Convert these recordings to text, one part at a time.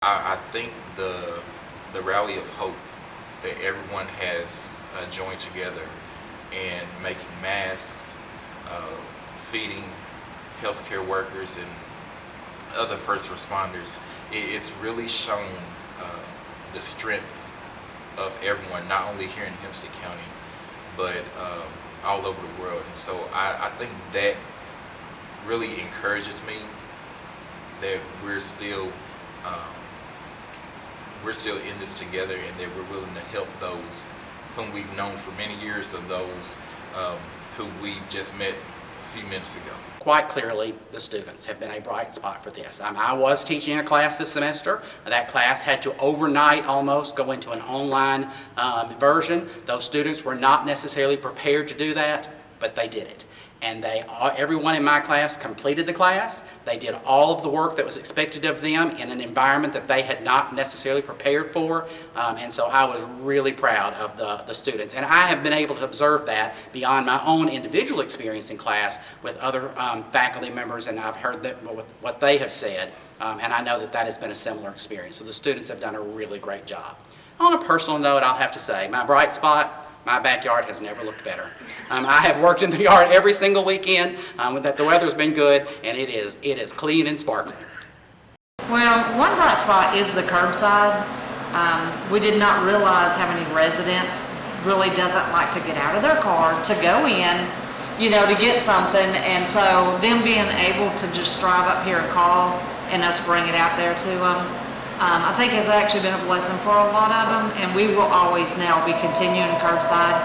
I think the rally of hope that everyone has joined together in making masks, feeding healthcare workers and other first responders, it's really shown the strength of everyone, not only here in Hempstead County, but all over the world. And so I think that really encourages me that we're still in this together, and that we're willing to help those whom we've known for many years, or those who we've just met a few minutes ago. Quite clearly, the students have been a bright spot for this. I was teaching a class this semester. That class had to overnight almost go into an online version. Those students were not necessarily prepared to do that, but they did it. And everyone in my class completed the class. They did all of the work that was expected of them in an environment that they had not necessarily prepared for. And so I was really proud of the students. And I have been able to observe that beyond my own individual experience in class with other faculty members, and I've heard that what they have said. And I know that has been a similar experience. So the students have done a really great job. On a personal note, I'll have to say, my bright spot, my backyard has never looked better. I have worked in the yard every single weekend that the weather's been good, and it is clean and sparkling. Well, one bright spot is the curbside. We did not realize how many residents really doesn't like to get out of their car to go in, to get something, and so them being able to just drive up here and call and us bring it out there to them, I think has actually been a blessing for a lot of them, and we will always now be continuing curbside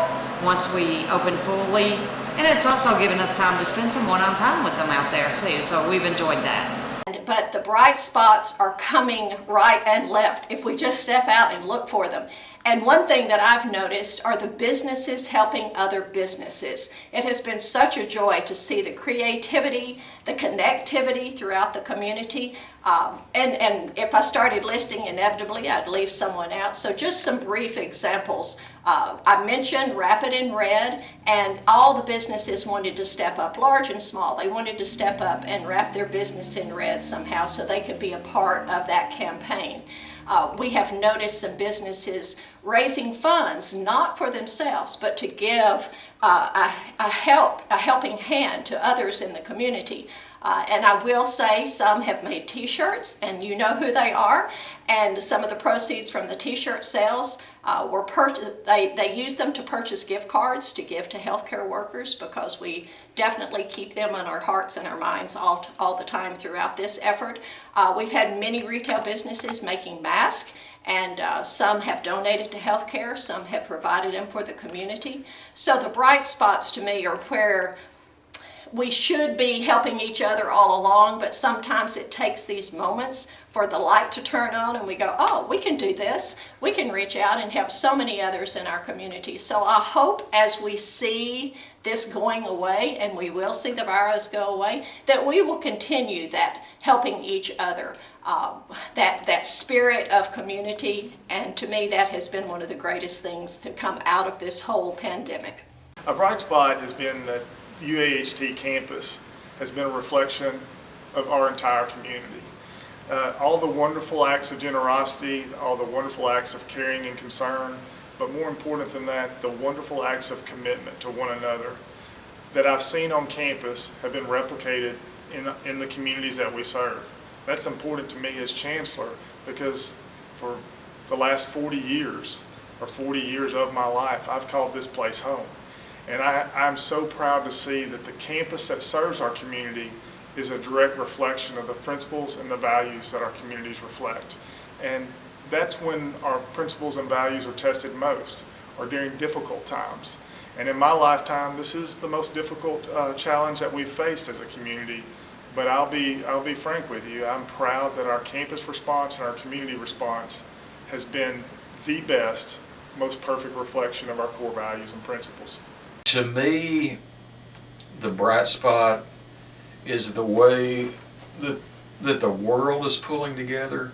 once we open fully. And it's also given us time to spend some one-on time with them out there too, so we've enjoyed that. But the bright spots are coming right and left if we just step out and look for them. And one thing that I've noticed are the businesses helping other businesses. It has been such a joy to see the creativity, the connectivity throughout the community. And if I started listing, inevitably I'd leave someone out. So just some brief examples. I mentioned Rapid in Red, and all the businesses wanted to step up, large and small. They wanted to step up and wrap their business in red somehow so they could be a part of that campaign. We have noticed some businesses raising funds, not for themselves, but to give a helping hand to others in the community. And I will say some have made t-shirts, and you know who they are, and some of the proceeds from the t-shirt sales were they used them to purchase gift cards to give to healthcare workers, because we definitely keep them on our hearts and our minds all the time throughout this effort. We've had many retail businesses making masks, and some have donated to healthcare, some have provided them for the community. So the bright spots to me are where we should be helping each other all along, but sometimes it takes these moments for the light to turn on and we go, oh, we can do this. We can reach out and help so many others in our community. So I hope as we see this going away, and we will see the virus go away, that we will continue that helping each other, that spirit of community. And to me, that has been one of the greatest things to come out of this whole pandemic. A bright spot has been that UAHT campus has been a reflection of our entire community. All the wonderful acts of generosity, all the wonderful acts of caring and concern, but more important than that, the wonderful acts of commitment to one another that I've seen on campus have been replicated in the communities that we serve. That's important to me as chancellor, because for the last 40 years, or 40 years of my life, I've called this place home. And I'm so proud to see that the campus that serves our community is a direct reflection of the principles and the values that our communities reflect. And that's when our principles and values are tested most, or during difficult times. And in my lifetime, this is the most difficult challenge that we've faced as a community. But I'll be frank with you, I'm proud that our campus response and our community response has been the best, most perfect reflection of our core values and principles. To me, the bright spot is the way that the world is pulling together,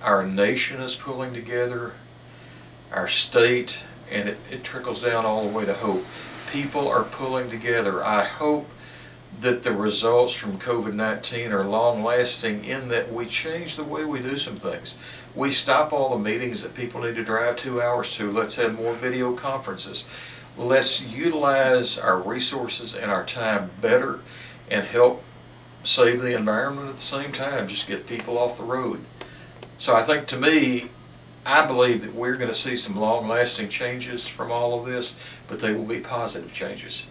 our nation is pulling together, our state, and it trickles down all the way to hope. People are pulling together. I hope that the results from COVID-19 are long-lasting in that we change the way we do some things. We stop all the meetings that people need to drive 2 hours to. Let's have more video conferences. Let's utilize our resources and our time better and help save the environment at the same time, just get people off the road. So I think, to me, I believe that we're going to see some long-lasting changes from all of this, but they will be positive changes.